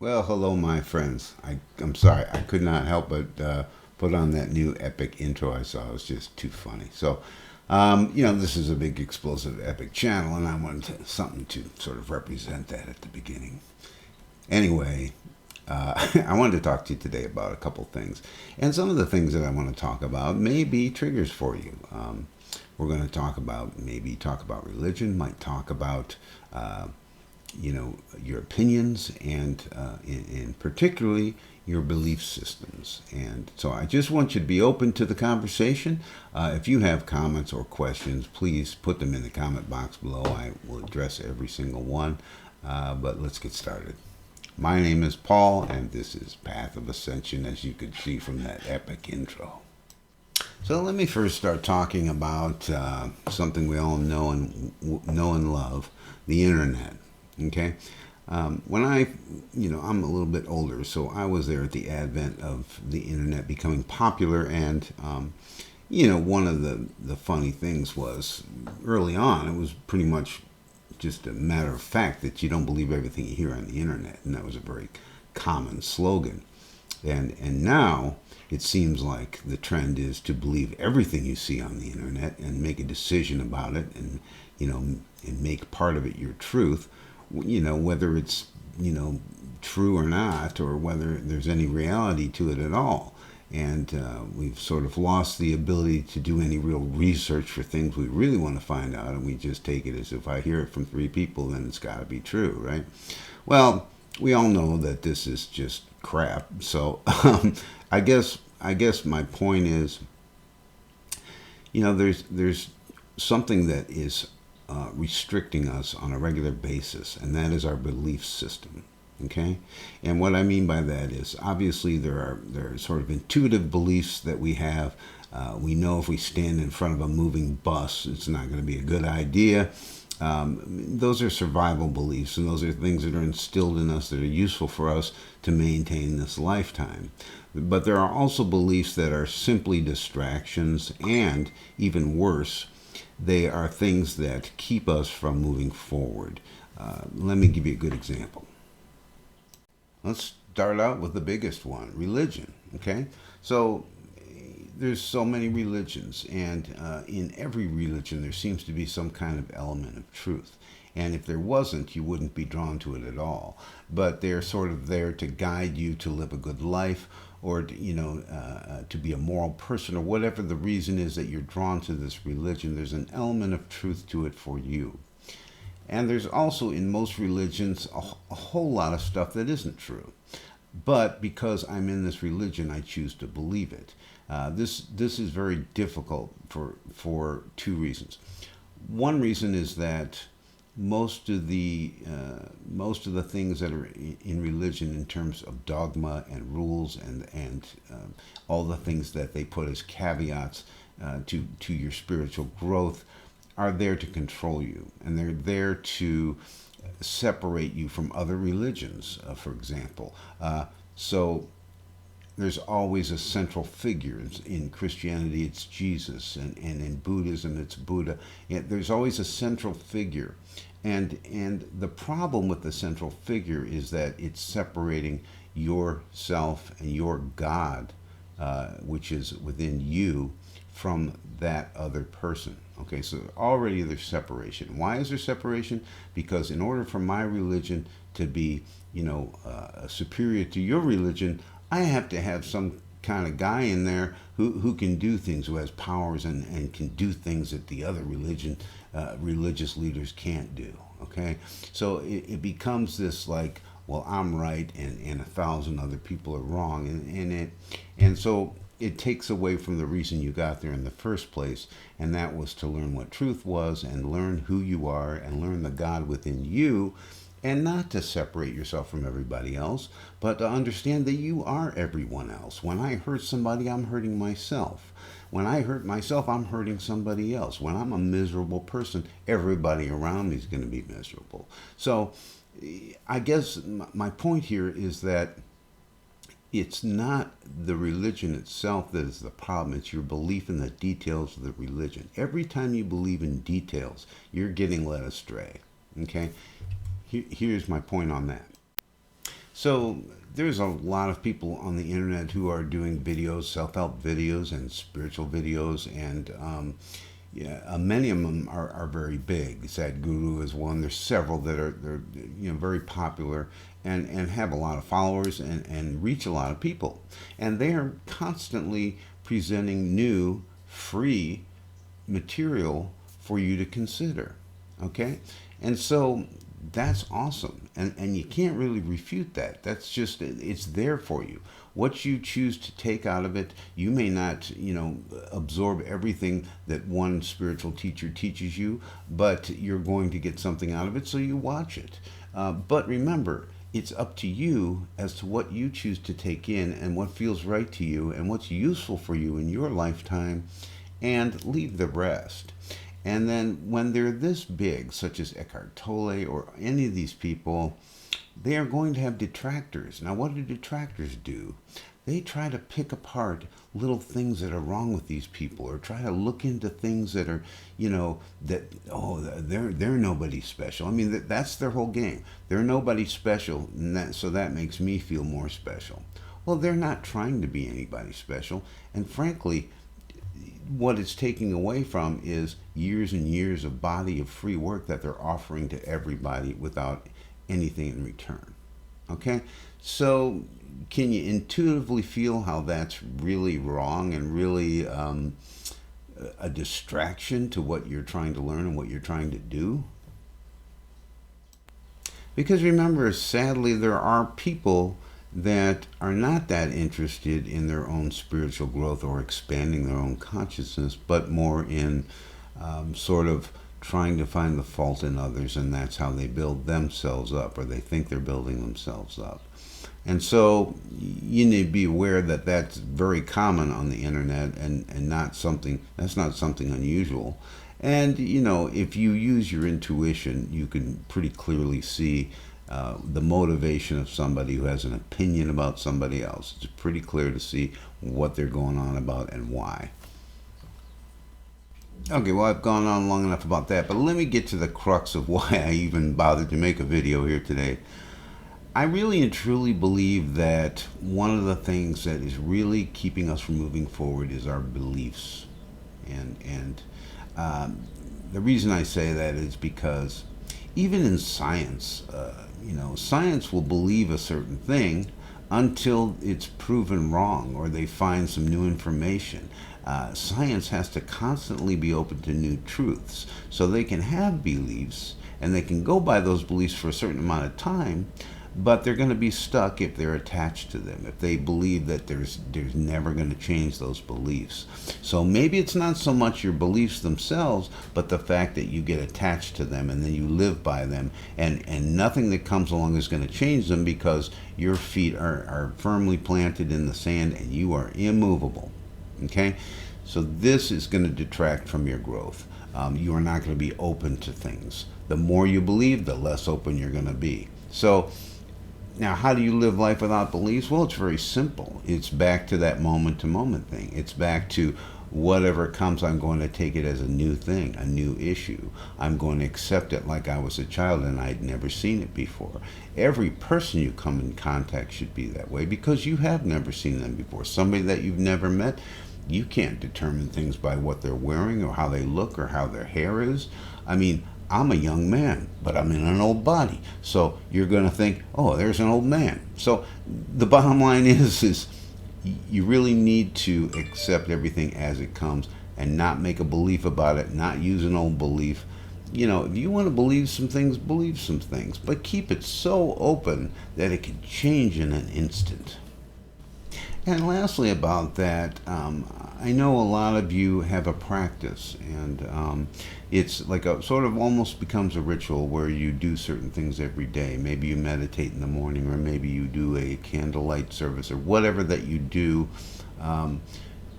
Well, hello, my friends. I'm sorry, I could not help but put on that new epic intro I saw. It was just too funny. This is a big, explosive, epic channel, and I wanted something to sort of represent that at the beginning. Anyway, I wanted to talk to you today about a couple things. And some of the things that I want to talk about may be triggers for you. We're going to talk about religion, might talk about your opinions and particularly your belief systems. And so I just want you to be open to the conversation. If you have comments or questions, please put them in the comment box below. I will address every single one. But let's get started. My name is Paul, and this is Path of Ascension, as you could see from that epic intro. So let me first start talking about something we all know and love, the internet. Okay. When I'm a little bit older, so I was there at the advent of the internet becoming popular, and one of the funny things was early on, it was pretty much just a matter of fact that you don't believe everything you hear on the internet, and that was a very common slogan. And now it seems like the trend is to believe everything you see on the internet and make a decision about it, and and make part of it your truth, whether it's true or not, or whether there's any reality to it at all. And we've sort of lost the ability to do any real research for things we really want to find out, and we just take it as if I hear it from three people, then it's got to be true, right? Well, we all know that this is just crap. So I guess my point is, there's something that is restricting us on a regular basis, and that is our belief system. Okay, and what I mean by that is, obviously there are sort of intuitive beliefs that we have. We know if we stand in front of a moving bus, it's not going to be a good idea. Those are survival beliefs, and those are things that are instilled in us that are useful for us to maintain this lifetime. But there are also beliefs that are simply distractions, and even worse, they are things that keep us from moving forward. Let me give you a good example. Let's start out with the biggest one, religion. Okay, so there's so many religions, and in every religion there seems to be some kind of element of truth. And if there wasn't, you wouldn't be drawn to it at all. But they're sort of there to guide you to live a good life, or to be a moral person, or whatever the reason is that you're drawn to this religion. There's an element of truth to it for you. And there's also, in most religions, a whole lot of stuff that isn't true. But because I'm in this religion, I choose to believe it. This is very difficult for two reasons. One reason is that most of the things that are in religion, in terms of dogma and rules and all the things that they put as caveats to your spiritual growth, are there to control you, and they're there to separate you from other religions, for example. So there's always a central figure. In Christianity, it's Jesus, and in Buddhism, it's Buddha. There's always a central figure. And the problem with the central figure is that it's separating yourself and your God, which is within you, from that other person. Okay, so already there's separation. Why is there separation? Because in order for my religion to be, superior to your religion, I have to have some kind of guy in there who can do things, who has powers and can do things that the other religious leaders can't do. Okay, so it becomes this like, well, I'm right and 1,000 other people are wrong, and so it takes away from the reason you got there in the first place, and that was to learn what truth was, and learn who you are, and learn the God within you, and not to separate yourself from everybody else, but to understand that you are everyone else. When I hurt somebody, I'm hurting myself. When I hurt myself, I'm hurting somebody else. When I'm a miserable person, everybody around me is going to be miserable. So I guess my point here is that it's not the religion itself that is the problem. It's your belief in the details of the religion. Every time you believe in details, you're getting led astray. Okay? Here's my point on that. So there's a lot of people on the internet who are doing videos, self-help videos, and spiritual videos, and yeah, many of them are very big. Sadhguru is one. There's several that are they're very popular and have a lot of followers and reach a lot of people, and they are constantly presenting new free material for you to consider. Okay? And so that's awesome. And you can't really refute that. That's just, it's there for you. What you choose to take out of it, you may not, absorb everything that one spiritual teacher teaches you, but you're going to get something out of it, so you watch it. But remember, it's up to you as to what you choose to take in and what feels right to you and what's useful for you in your lifetime, and leave the rest. And then when they're this big, such as Eckhart Tolle or any of these people, they are going to have detractors. Now, what do detractors do? They try to pick apart little things that are wrong with these people, or try to look into things that are, they're nobody special. I mean, that's their whole game. They're nobody special, so that makes me feel more special. Well, they're not trying to be anybody special, and frankly, what it's taking away from is years and years of body of free work that they're offering to everybody without anything in return. Okay? So, can you intuitively feel how that's really wrong and really a distraction to what you're trying to learn and what you're trying to do? Because remember, sadly, there are people that are not that interested in their own spiritual growth or expanding their own consciousness, but more in sort of trying to find the fault in others, and that's how they build themselves up, or they think they're building themselves up. And so you need to be aware that that's very common on the internet, and that's not something unusual. And if you use your intuition, you can pretty clearly see the motivation of somebody who has an opinion about somebody else. It's pretty clear to see what they're going on about and why. Okay, well, I've gone on long enough about that, but let me get to the crux of why I even bothered to make a video here today. I really and truly believe that one of the things that is really keeping us from moving forward is our beliefs. And the reason I say that is because even in science, science will believe a certain thing until it's proven wrong or they find some new information. Science has to constantly be open to new truths. So they can have beliefs and they can go by those beliefs for a certain amount of time, but they're going to be stuck if they're attached to them, if they believe that there's never going to change those beliefs. So maybe it's not so much your beliefs themselves, but the fact that you get attached to them and then you live by them, and nothing that comes along is going to change them because your feet are firmly planted in the sand and you are immovable. Okay? So this is going to detract from your growth. You are not going to be open to things. The more you believe, the less open you're going to be. So now, how do you live life without beliefs? Well, it's very simple. It's back to that moment-to-moment thing. It's back to whatever comes, I'm going to take it as a new thing, a new issue. I'm going to accept it like I was a child and I'd never seen it before. Every person you come in contact should be that way because you have never seen them before. Somebody that you've never met, you can't determine things by what they're wearing or how they look or how their hair is. I mean, I'm a young man, but I'm in an old body. So you're going to think, oh, there's an old man. So the bottom line is you really need to accept everything as it comes and not make a belief about it, not use an old belief. If you want to believe some things, but keep it so open that it can change in an instant. And lastly about that, I know a lot of you have a practice, and it's like a sort of almost becomes a ritual where you do certain things every day. Maybe you meditate in the morning, or maybe you do a candlelight service, or whatever that you do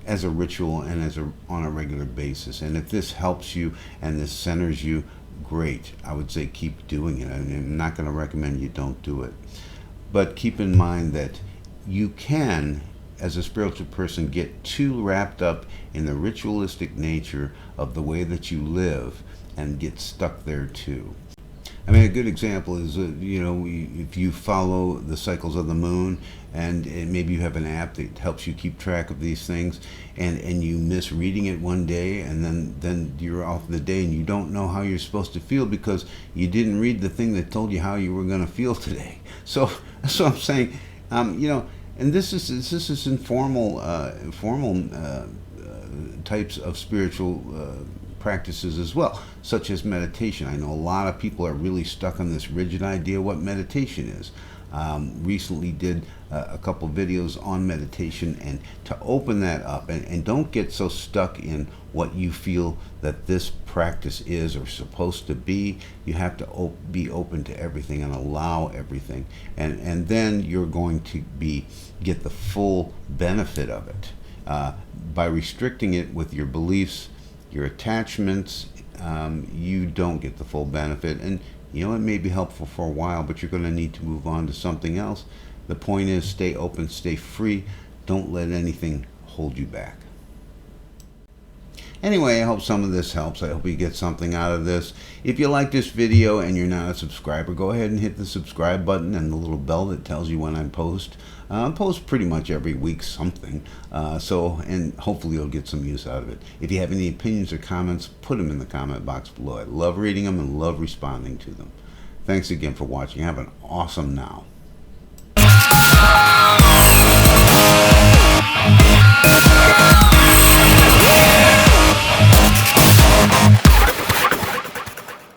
as a ritual and on a regular basis. And if this helps you and this centers you, great. I would say keep doing it. I'm not going to recommend you don't do it. But keep in mind that you can, as a spiritual person, get too wrapped up in the ritualistic nature of the way that you live and get stuck there too. I mean, a good example is, if you follow the cycles of the moon, and maybe you have an app that helps you keep track of these things, and you miss reading it one day, and then you're off the day, and you don't know how you're supposed to feel because you didn't read the thing that told you how you were going to feel today. So that's what I'm saying. And this is informal, formal types of spiritual practices as well, such as meditation. I know a lot of people are really stuck on this rigid idea what meditation is. Recently did a couple videos on meditation, and to open that up, and don't get so stuck in what you feel that this practice is or supposed to be. You have to be open to everything and allow everything, and then you're going to get the full benefit of it. By restricting it with your beliefs, your attachments, you don't get the full benefit. And it may be helpful for a while, but you're going to need to move on to something else. The point is, stay open, stay free. Don't let anything hold you back. Anyway, I hope some of this helps. I hope you get something out of this. If you like this video and you're not a subscriber, go ahead and hit the subscribe button and the little bell that tells you when I post. I post pretty much every week something, and hopefully you'll get some use out of it. If you have any opinions or comments, put them in the comment box below. I love reading them and love responding to them. Thanks again for watching. Have an awesome now.